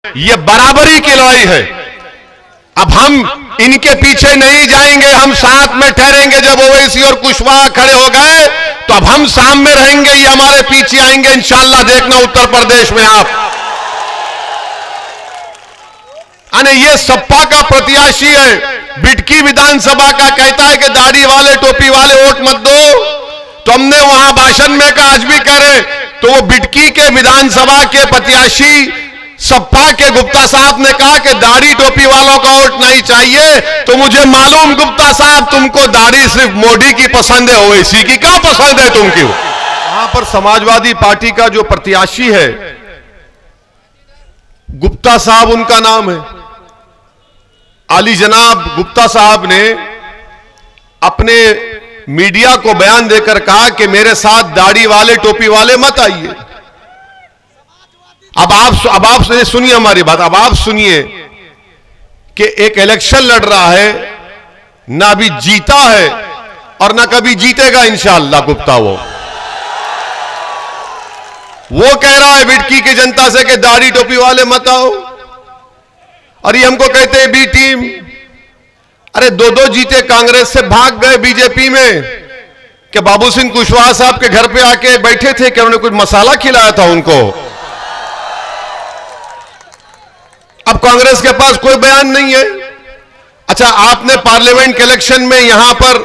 ये बराबरी की लड़ाई है। अब हम इनके पीछे नहीं जाएंगे, हम साथ में ठहरेंगे। जब ओवैसी और कुशवाहा खड़े हो गए तो अब हम सामने रहेंगे, ये हमारे पीछे आएंगे। इंशाअल्लाह देखना उत्तर प्रदेश में आप। अने ये सपा का प्रत्याशी है, बिटकी विधानसभा का, कहता है कि दाढ़ी वाले टोपी वाले वोट मत दो। तो हमने वहां भाषण में कहा, आज भी करें, तो वो बिटकी के विधानसभा के प्रत्याशी सपा के गुप्ता साहब ने कहा कि दाढ़ी टोपी वालों का वोट नहीं चाहिए। तो मुझे मालूम गुप्ता साहब, तुमको दाढ़ी सिर्फ मोदी की पसंद है, ओवैसी की क्या पसंद है तुमकी? वहां पर समाजवादी पार्टी का जो प्रत्याशी है, गुप्ता साहब उनका नाम है, आली जनाब गुप्ता साहब ने अपने मीडिया को बयान देकर कहा कि मेरे साथ दाढ़ी वाले टोपी वाले मत आइए। अब आप सुनिए हमारी बात। अब आप सुनिए कि एक इलेक्शन लड़ रहा है, ना अभी जीता है और ना कभी जीतेगा इंशाअल्लाह गुप्ता। वो कह रहा है बिटकी की जनता से कि दाढ़ी टोपी वाले मत आओ, और ये हमको कहते हैं बी टीम। अरे दो जीते कांग्रेस से भाग गए बीजेपी में कि बाबू सिंह कुशवाहा साहब के घर पे आके बैठे थे कि उन्होंने कुछ मसाला खिलाया था उनको। अब कांग्रेस के पास कोई बयान नहीं है। अच्छा, आपने पार्लियामेंट के इलेक्शन में यहां पर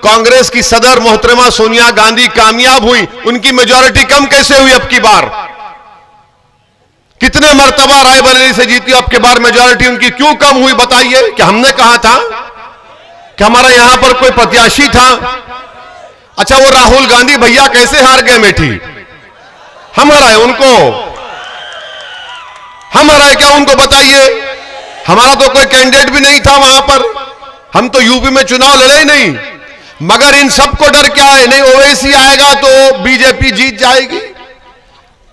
कांग्रेस की सदर मोहतरमा सोनिया गांधी कामयाब हुई, उनकी मेजॉरिटी कम कैसे हुई अब की बार? कितने मर्तबा रायबरेली से जीती, अब की बार मेजॉरिटी उनकी क्यों कम हुई बताइए? कि हमने कहा था कि हमारा यहां पर कोई प्रत्याशी था? अच्छा, वो राहुल गांधी भैया कैसे हार गए मेठी? हम हराए उनको? हम हराए क्या उनको बताइए? हमारा तो कोई कैंडिडेट भी नहीं था वहां पर, हम तो यूपी में चुनाव लड़े ही नहीं। मगर इन सबको डर क्या है? नहीं ओवैसी आएगा तो बीजेपी जीत जाएगी।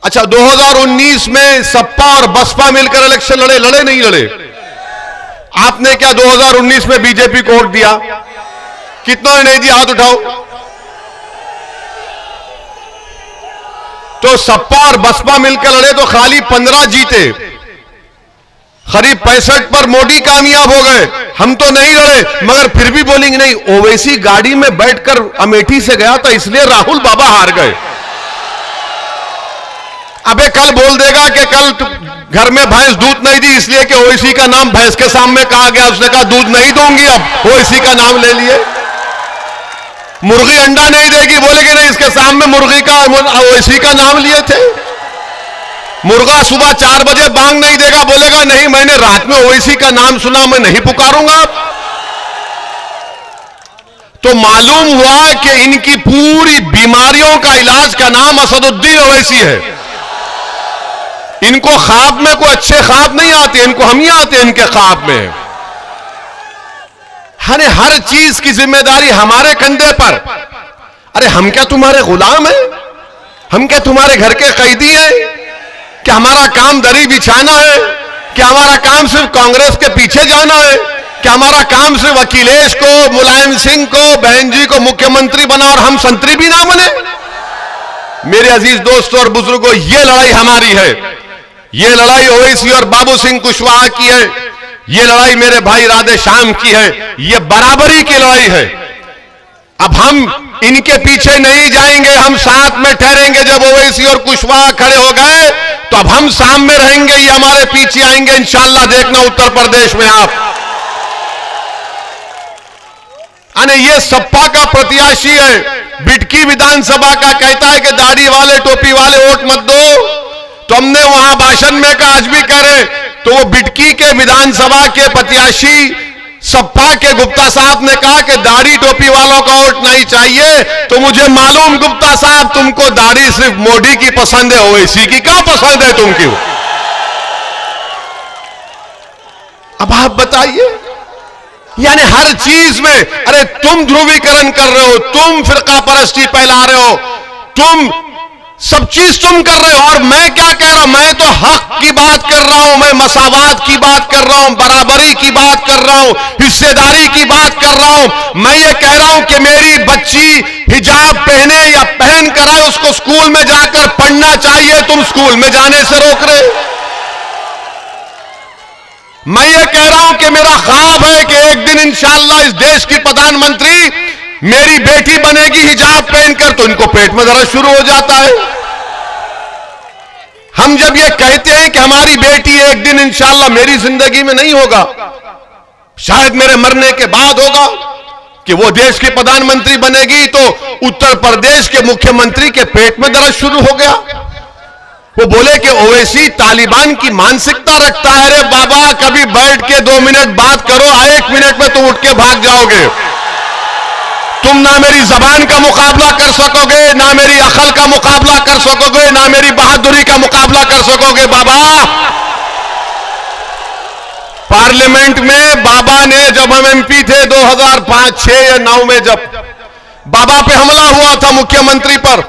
अच्छा, 2019 में सपा और बसपा मिलकर इलेक्शन लड़े नहीं लड़े? आपने क्या 2019 में बीजेपी को वोट दिया? कितनों ने नहीं दिया? हाथ उठाओ। तो सपा और बसपा मिलकर लड़े तो खाली 15 जीते, करीब 65 पर मोदी कामयाब हो गए। हम तो नहीं लड़े, मगर फिर भी बोलेंगे नहीं ओवैसी गाड़ी में बैठकर अमेठी से गया था इसलिए राहुल बाबा हार गए। अबे कल बोल देगा कि कल घर में भैंस दूध नहीं दी इसलिए कि ओवैसी का नाम भैंस के सामने कहा गया, उसने कहा दूध नहीं दूंगी, अब ओवैसी का नाम ले लिए। मुर्गी अंडा नहीं देगी, बोलेगी नहीं इसके सामने मुर्गी का ओवैसी का नाम लिए थे। मुर्गा सुबह 4 बजे बांग नहीं देगा, बोलेगा नहीं मैंने रात में ओवैसी का नाम सुना, मैं नहीं पुकारूंगा। तो मालूम हुआ कि इनकी पूरी बीमारियों का इलाज का नाम असदुद्दीन ओवैसी है। इनको ख्वाब में कोई अच्छे ख्वाब नहीं आते, इनको हम ही आते हैं इनके ख्वाब में। हर चीज की जिम्मेदारी हमारे कंधे पर। अरे हम क्या तुम्हारे गुलाम हैं? हम क्या तुम्हारे घर के कैदी हैं? क्या हमारा काम दरी बिछाना है? क्या हमारा काम सिर्फ कांग्रेस के पीछे जाना है? क्या हमारा काम सिर्फ अखिलेश को, मुलायम सिंह को, बहन जी को मुख्यमंत्री बना और हम संतरी भी ना बने? मेरे अजीज दोस्तों और बुजुर्गों, ये लड़ाई हमारी है। ये लड़ाई ओवैसी और बाबू सिंह कुशवाहा की है। ये लड़ाई मेरे भाई राधे श्याम की है। ये बराबरी की लड़ाई है। अब हम इनके पीछे नहीं जाएंगे, हम साथ में ठहरेंगे। जब ओवैसी और कुशवाहा खड़े हो गए तो अब हम सामने रहेंगे, ये हमारे पीछे आएंगे। इंशाअल्लाह देखना उत्तर प्रदेश में आप। अने ये सपा का प्रत्याशी है, बिटकी विधानसभा का, कहता है कि दाढ़ी वाले टोपी वाले वोट मत दो। तो हमने वहां भाषण में कहा, आज भी करें, तो वो बिटकी के विधानसभा के प्रत्याशी सपा के गुप्ता साहब ने कहा कि दाढ़ी टोपी वालों का वोट नहीं चाहिए। तो मुझे मालूम गुप्ता साहब, तुमको दाढ़ी सिर्फ मोदी की पसंद है, ओवैसी की क्या पसंद है तुमकी? अब आप बताइए, यानी हर चीज में, अरे तुम ध्रुवीकरण कर रहे हो, तुम फिरका परस्ती फैला रहे हो, तुम सब चीज तुम कर रहे हो। और मैं क्या कह रहा हूं? मैं तो हक की बात कर रहा हूं, मैं मसावात की बात कर रहा हूं, बराबरी की बात कर रहा हूं, हिस्सेदारी की बात कर रहा हूं। मैं ये कह रहा हूं कि मेरी बच्ची हिजाब पहने या पहन कर आए, उसको स्कूल में जाकर पढ़ना चाहिए। तुम स्कूल में जाने से रोक रहे हो। मैं ये कह रहा हूं कि मेरा ख्वाब है कि एक दिन इंशाअल्लाह इस देश की प्रधानमंत्री मेरी बेटी बनेगी हिजाब पहनकर, तो इनको पेट में दर्द शुरू हो जाता है। हम जब ये कहते हैं कि हमारी बेटी एक दिन इंशाअल्लाह मेरी जिंदगी में नहीं होगा, शायद मेरे मरने के बाद होगा कि वो देश की प्रधानमंत्री बनेगी, तो उत्तर प्रदेश के मुख्यमंत्री के पेट में दर्द शुरू हो गया। वो बोले कि ओवैसी तालिबान की मानसिकता रखता है। अरे बाबा, कभी बैठ के 2 मिनट बात करो, 1 मिनट में तुम उठ के भाग जाओगे। तुम ना मेरी जबान का मुकाबला कर सकोगे, ना मेरी अकल का मुकाबला कर सकोगे, ना मेरी बहादुरी का मुकाबला कर सकोगे। बाबा, पार्लियामेंट में बाबा ने, जब हम एमपी थे 2005, 6 या 9 में, जब बाबा पे हमला हुआ था मुख्यमंत्री पर,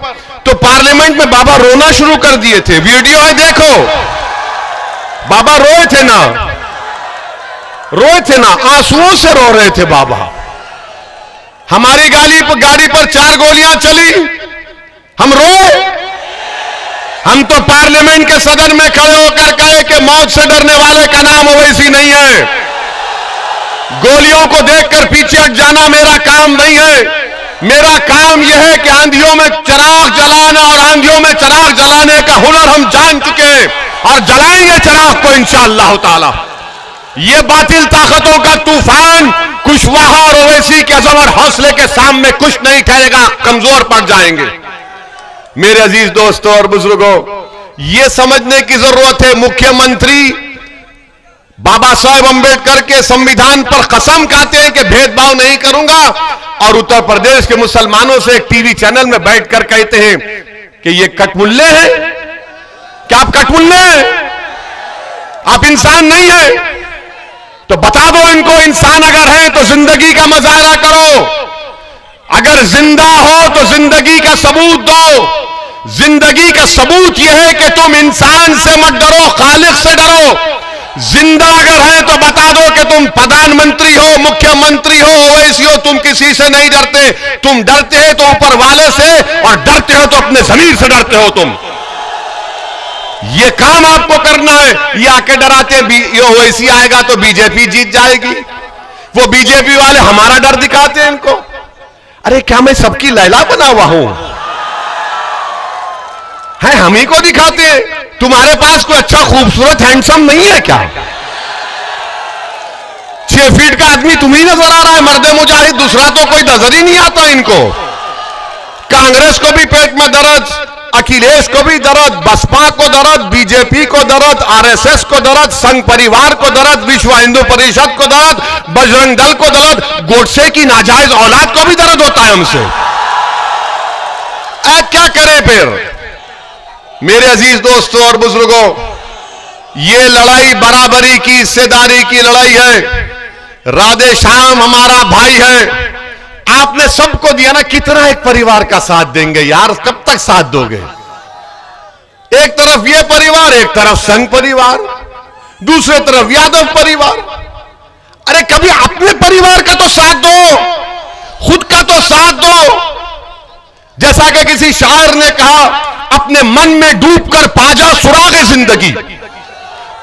तो पार्लियामेंट में बाबा रोना शुरू कर दिए थे। वीडियो है, देखो, बाबा रोए थे ना, आंसुओं से रो रहे थे बाबा। हमारी गाड़ी पर 4 गोलियां चली, हम रोए। हम तो पार्लियामेंट के सदन में खड़े होकर कहे कि मौत से डरने वाले का नाम ओवैसी नहीं है। गोलियों को देखकर पीछे हट जाना मेरा काम नहीं है। मेरा काम यह है कि आंधियों में चिराग जलाना और आंधियों में चिराग जलाने का हुनर हम जान चुके हैं और जलाएंगे चिराग को इंशाअल्लाह ताला। ये बातिल ताकतों का तूफान कुशवाहा और ओवैसी के अज़म और हौसले के सामने कुछ नहीं ठहरेगा, कमजोर पड़ जाएंगे। मेरे अजीज दोस्तों और बुजुर्गों, यह समझने की जरूरत है, मुख्यमंत्री बाबा साहेब अंबेडकर के संविधान पर कसम खाते हैं कि भेदभाव नहीं करूंगा, और उत्तर प्रदेश के मुसलमानों से एक टीवी चैनल में बैठकर कहते हैं कि ये कटमुल्ले हैं। क्या आप कटमुल्ले हैं? आप इंसान नहीं है? तो बता दो इनको, इंसान अगर है तो जिंदगी का मुजाहरा करो। अगर जिंदा हो तो जिंदगी का सबूत दो। जिंदगी का सबूत यह है कि तुम इंसान से मत डरो, खालिक से डरो। जिंदा अगर है तो बता दो कि तुम प्रधानमंत्री हो, मुख्यमंत्री हो, ओवैसी हो, तुम किसी से नहीं डरते। तुम डरते हो तो ऊपर वाले से, और डरते हो तो अपने जमीर से डरते हो। तुम ये काम आपको करना है। ये आके डराते हैं ये ओवैसी आएगा तो बीजेपी जीत जाएगी, वो बीजेपी वाले हमारा डर दिखाते हैं इनको। अरे क्या मैं सबकी लैला बना हुआ हूं? है हम ही को दिखाते हैं। तुम्हारे पास कोई अच्छा खूबसूरत हैंडसम नहीं है क्या? 6 फीट का आदमी तुम ही नजर आ रहा है, मर्दे मुजाहिद, दूसरा तो कोई नजर ही नहीं आता इनको। कांग्रेस को भी पेट में दर्द, अखिलेश को भी दर्द, बसपा को दर्द, बीजेपी को दर्द, आरएसएस को दर्द, संघ परिवार को दर्द, विश्व हिंदू परिषद को दर्द, बजरंग दल को दर्द, गोडसे की नाजायज औलाद को भी दर्द होता है हमसे। क्या करें फिर? मेरे अजीज दोस्तों और बुजुर्गों, ये लड़ाई बराबरी की, हिस्सेदारी की लड़ाई है। राधे श्याम हमारा भाई है। आपने सबको दिया ना, कितना एक परिवार का साथ देंगे यार? कब तक साथ दोगे? एक तरफ ये परिवार, एक तरफ संघ परिवार, दूसरे तरफ यादव परिवार। अरे कभी अपने परिवार का तो साथ दो, खुद का तो साथ दो। जैसा कि किसी शायर ने कहा, अपने मन में डूबकर पाजा सुरागे जिंदगी।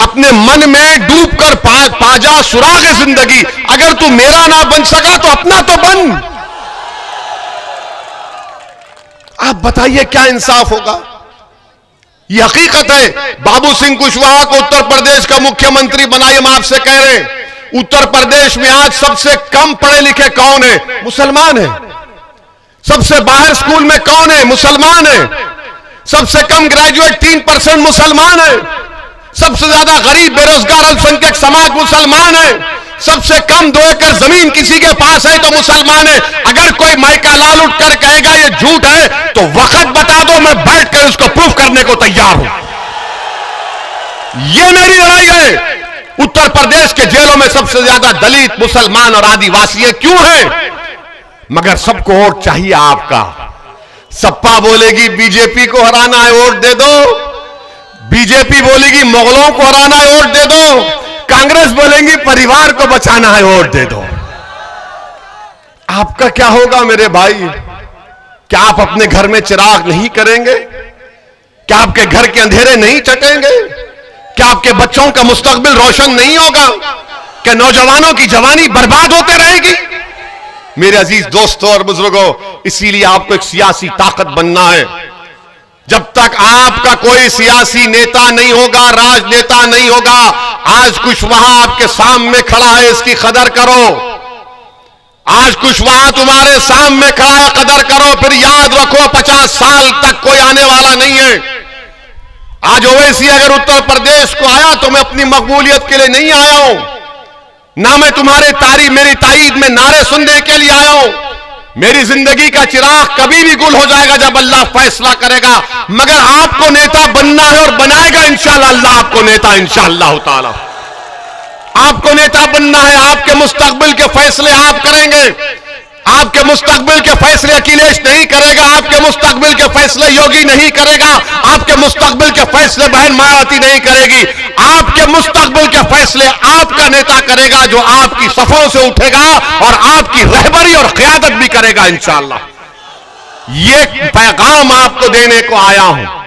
अपने मन में डूबकर पाजा सुरागे जिंदगी। अगर तू मेरा ना बन सका तो अपना तो बन। आप बताइए क्या इंसाफ होगा? यह हकीकत है। बाबू सिंह कुशवाहा को उत्तर प्रदेश का मुख्यमंत्री बनाइए। हम आपसे कह रहे हैं, उत्तर प्रदेश में आज सबसे कम पढ़े लिखे कौन है? मुसलमान है। सबसे बाहर स्कूल में कौन है? मुसलमान है। सबसे कम ग्रेजुएट 3% मुसलमान है। सबसे ज्यादा गरीब बेरोजगार अल्पसंख्यक समाज मुसलमान है। सबसे कम 2 एकड़ जमीन किसी के पास है तो मुसलमान है। अगर कोई माइका लाल उठकर कहेगा ये झूठ है तो वक्त बता दो, मैं बैठकर उसको प्रूफ करने को तैयार हूं। ये मेरी लड़ाई है। उत्तर प्रदेश के जेलों में सबसे ज्यादा दलित, मुसलमान और आदिवासी है। क्यों है? मगर सबको वोट चाहिए आपका। सपा बोलेगी बीजेपी को हराना है, वोट दे दो। बीजेपी बोलेगी मुगलों को हराना है, वोट दे दो। कांग्रेस बोलेंगी परिवार को बचाना है, वोट दे दो। आपका क्या होगा मेरे भाई? क्या आप अपने घर में चिराग नहीं करेंगे? क्या आपके घर के अंधेरे नहीं चटेंगे? क्या आपके बच्चों का मुस्तकबिल रोशन नहीं होगा? क्या नौजवानों की जवानी बर्बाद होते रहेगी? मेरे अजीज दोस्तों और बुजुर्गों, इसीलिए आपको एक सियासी ताकत बनना है। जब तक आपका कोई सियासी नेता नहीं होगा, राजनेता नहीं होगा, आज कुशवाहा आपके सामने खड़ा है, इसकी कदर करो। आज कुशवाहा तुम्हारे सामने खड़ा है, कदर करो। फिर याद रखो 50 साल तक कोई आने वाला नहीं है। आज ओवैसी अगर उत्तर प्रदेश को आया तो मैं अपनी मकबूलियत के लिए नहीं आया हूं, ना मैं तुम्हारे मेरी ताईद में नारे सुनने के लिए आया हूं। मेरी जिंदगी का चिराग कभी भी गुल हो जाएगा जब अल्लाह फैसला करेगा। मगर आपको नेता बनना है और बनाएगा इंशाअल्लाह अल्लाह आपको नेता, इंशाअल्लाह ताला आपको नेता बनना है। आपके मुस्तकबिल के फैसले आप करेंगे। आपके मुस्तकबिल के फैसले अखिलेश नहीं करेगा, आपके मुस्तकबिल के फैसले योगी नहीं करेगा, आपके मुस्तकबिल के फैसले बहन मायावती नहीं करेगी। आपके मुस्तकबिल के फैसले आपका नेता करेगा, जो आपकी सफों से उठेगा और आपकी रहबरी और क़यादत भी करेगा इंशाअल्लाह। ये पैगाम आपको देने को आया हूं।